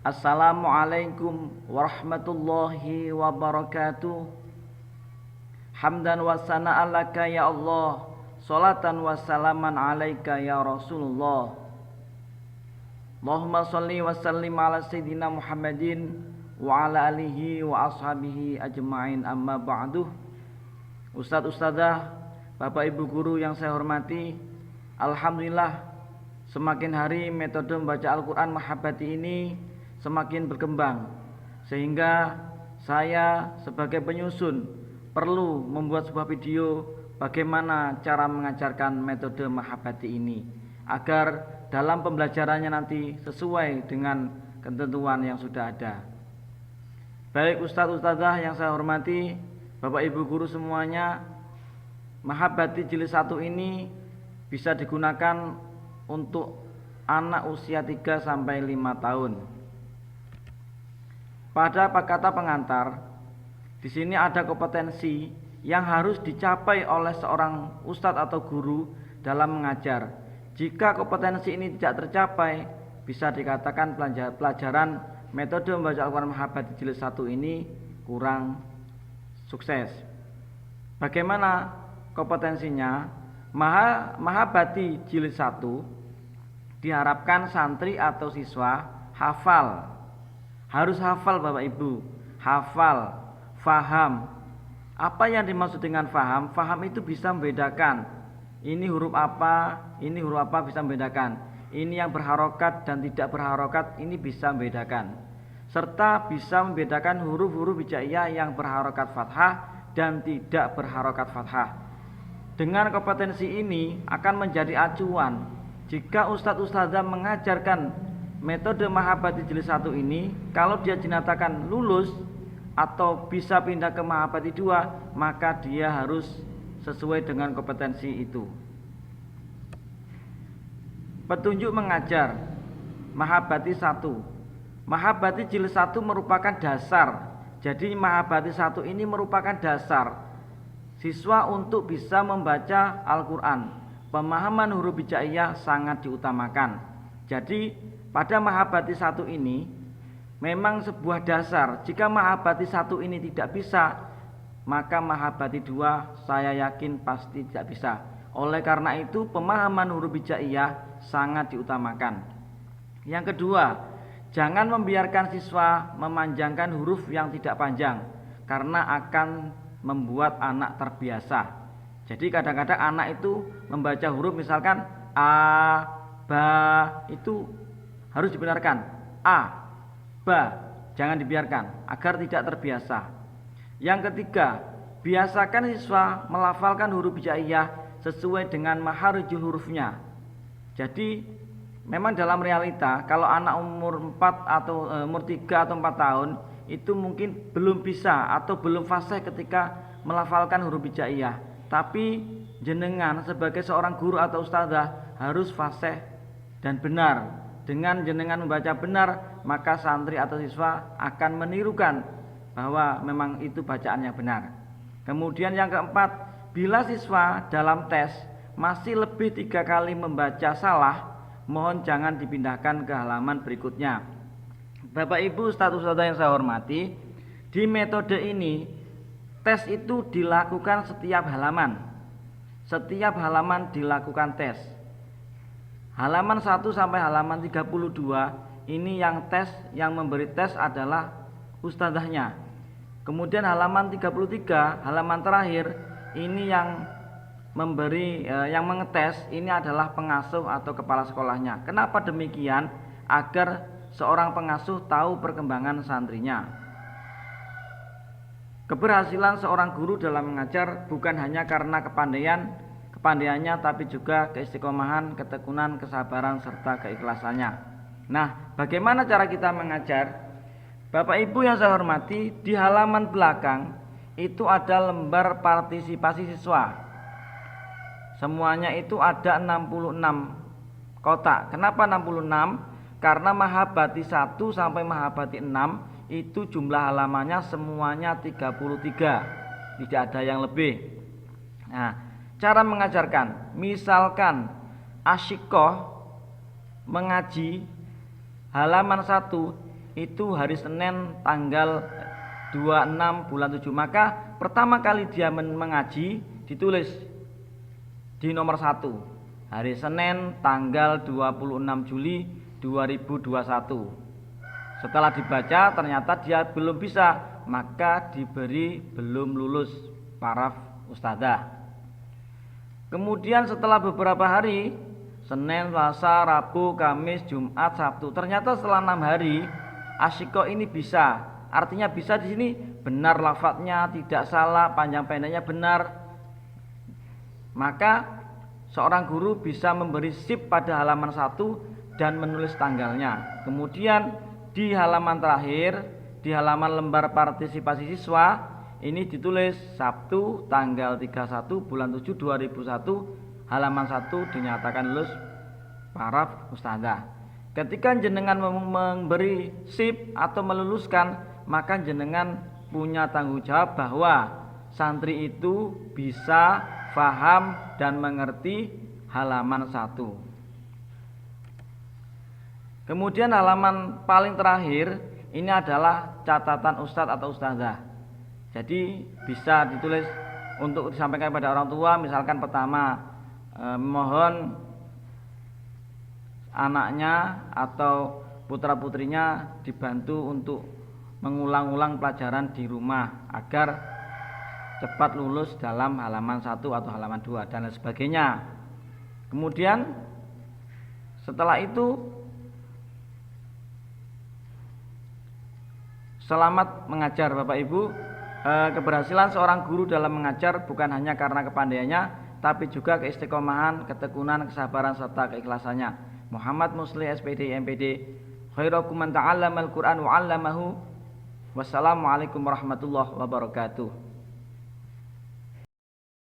Assalamualaikum warahmatullahi wabarakatuh. Hamdan wa sana'an laka ya Allah, salatan wa salaman alaika ya Rasulullah. Allahumma salli wa sallim ala sayyidina Muhammadin wa ala alihi wa ashabihi ajma'in, amma ba'du. Ustadz ustadzah, Bapak Ibu guru yang saya hormati, alhamdulillah semakin hari metode membaca Al-Quran Mahabbati ini semakin berkembang, sehingga saya sebagai penyusun perlu membuat sebuah video bagaimana cara mengajarkan metode Mahabbati ini agar dalam pembelajarannya nanti sesuai dengan ketentuan yang sudah ada. Baik Ustadz Ustadzah yang saya hormati, Bapak Ibu guru semuanya, Mahabbati jilid 1 ini bisa digunakan untuk anak usia 3 sampai 5 tahun. Pada kata pengantar, di sini ada kompetensi yang harus dicapai oleh seorang ustadz atau guru dalam mengajar. Jika kompetensi ini tidak tercapai, bisa dikatakan pelajaran metode membaca Al-Quran Mahabbati jilid 1 ini kurang sukses. Bagaimana kompetensinya? Mahabbati jilid 1 diharapkan santri atau siswa hafal. Harus hafal Bapak Ibu, hafal, faham. Apa yang dimaksud dengan faham? Faham itu bisa membedakan ini huruf apa, ini huruf apa, bisa membedakan. Ini yang berharokat dan tidak berharokat, ini bisa membedakan. Serta bisa membedakan huruf-huruf hijaiyah yang berharokat fathah dan tidak berharokat fathah. Dengan kompetensi ini akan menjadi acuan jika ustadz ustadzah mengajarkan metode Mahabbati jilid 1 ini. Kalau dia dinyatakan lulus atau bisa pindah ke Mahabbati 2, maka dia harus sesuai dengan kompetensi itu. Petunjuk mengajar Mahabbati 1. Mahabbati jilid 1 merupakan dasar. Jadi Mahabbati 1 ini merupakan dasar siswa untuk bisa membaca Al-Quran. Pemahaman huruf hijaiyah sangat diutamakan. Jadi pada Mahabbati 1 ini memang sebuah dasar. Jika Mahabbati 1 ini tidak bisa, maka Mahabbati 2 saya yakin pasti tidak bisa. Oleh karena itu pemahaman huruf hijaiyah sangat diutamakan. Yang kedua, jangan membiarkan siswa memanjangkan huruf yang tidak panjang, karena akan membuat anak terbiasa. Jadi kadang-kadang anak itu membaca huruf misalkan a, ba, itu harus dibenarkan. A, ba, jangan dibiarkan agar tidak terbiasa. Yang ketiga, biasakan siswa melafalkan huruf hijaiyah sesuai dengan makharijul hurufnya. Jadi memang dalam realita kalau anak umur 4 atau umur 3 atau 4 tahun itu mungkin belum bisa atau belum fasih ketika melafalkan huruf hijaiyah. Tapi jenengan sebagai seorang guru atau ustadzah harus fasih dan benar. Dengan jenengan membaca benar, maka santri atau siswa akan menirukan bahwa memang itu bacaan yang benar. Kemudian yang keempat, bila siswa dalam tes masih lebih 3 kali membaca salah, mohon jangan dipindahkan ke halaman berikutnya. Bapak Ibu ustadz ustadzah yang saya hormati, di metode ini tes itu dilakukan setiap halaman. Setiap halaman dilakukan tes. Halaman 1 sampai halaman 32 ini yang tes, yang memberi tes adalah ustadzahnya. Kemudian halaman 33, halaman terakhir, ini yang memberi yang mengetes ini adalah pengasuh atau kepala sekolahnya. Kenapa demikian? Agar seorang pengasuh tahu perkembangan santrinya. Keberhasilan seorang guru dalam mengajar bukan hanya karena kepandaiannya, tapi juga keistiqomahan, ketekunan, kesabaran, serta keikhlasannya. Nah, bagaimana cara kita mengajar? Bapak Ibu yang saya hormati, di halaman belakang itu ada lembar partisipasi siswa. Semuanya itu ada 66 kotak. Kenapa 66? Karena Mahabbati 1 sampai Mahabbati 6 itu jumlah halamannya semuanya 33. Tidak ada yang lebih. Nah, cara mengajarkan, misalkan asyikoh mengaji halaman 1 itu hari Senin tanggal 26 bulan 7, maka pertama kali dia mengaji ditulis di nomor 1, hari Senin tanggal 26 Juli 2021. Setelah dibaca ternyata dia belum bisa, maka diberi belum lulus paraf ustadzah. Kemudian setelah beberapa hari, Senin, Selasa, Rabu, Kamis, Jumat, Sabtu, ternyata setelah 6 hari asyiko ini bisa. Artinya bisa di sini benar lafadznya, tidak salah, panjang pendeknya benar. Maka seorang guru bisa memberi sip pada halaman 1 dan menulis tanggalnya. Kemudian di halaman terakhir, di halaman lembar partisipasi siswa, ini ditulis Sabtu tanggal 31 bulan 7 2001, halaman 1 dinyatakan lulus paraf ustadzah. Ketika jenengan memberi sip atau meluluskan, maka jenengan punya tanggung jawab bahwa santri itu bisa faham dan mengerti halaman 1. Kemudian halaman paling terakhir ini adalah catatan ustadz atau ustadzah. Jadi bisa ditulis untuk disampaikan pada orang tua. Misalkan pertama, mohon anaknya atau putra-putrinya dibantu untuk mengulang-ulang pelajaran di rumah agar cepat lulus dalam halaman 1 atau halaman 2 dan lain sebagainya. Kemudian setelah itu selamat mengajar Bapak Ibu. Keberhasilan seorang guru dalam mengajar bukan hanya karena kepandaiannya, tapi juga keistiqomahan, ketekunan, kesabaran serta keikhlasannya. Muhammad Musli SPD MPD, khairukum man ta'allamal Qur'an wa 'allamahu. Wassalamualaikum warahmatullahi wabarakatuh.